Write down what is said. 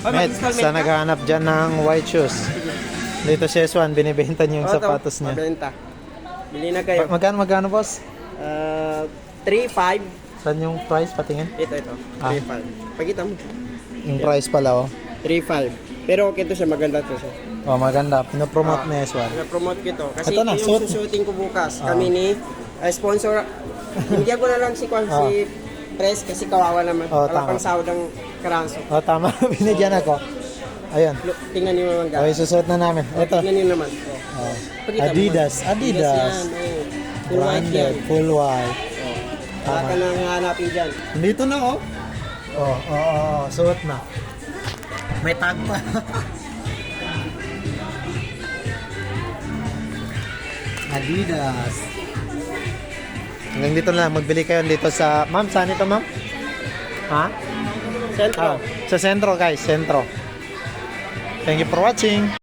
Med, sa naghahanap dyan ng white shoes. Dito si S1, binibenta niyo yung sapatos niya. Mabenta. Bili na kayo. Magkano boss? 3.5. Saan yung price? Patingin. Ito. Ah. 3.5. Pagkita mo. Yung price pala oh. 3.5. Pero okay to siya, maganda to siya. Oh, maganda. Pinopromote ni S1. Na-promote ko to. Kasi Ito na, ito suot. yung susuotin ko bukas. Kami ni sponsor. Hindi ko na lang si Press kasi kawawa naman. Wala tama. pang sahod ang karanso. Oh, tama. Binigyan ako. Ayun. Look, tingnan niyo naman Okay, susuot na namin. Ito. Tingnan niyo naman. Oh. Pakita mo. Adidas. yan. Full white yan. Branded. Full white. Wala ka nang hanapin dyan. Dito na oh. Oh. Suot na. May tag pa. Adidas. Hanggang dito na lang. Magbili kayo dito sa... Ma'am, saan ito ma'am? Ha? Sentro. Sa sentro guys. Sentro. Thank you for watching.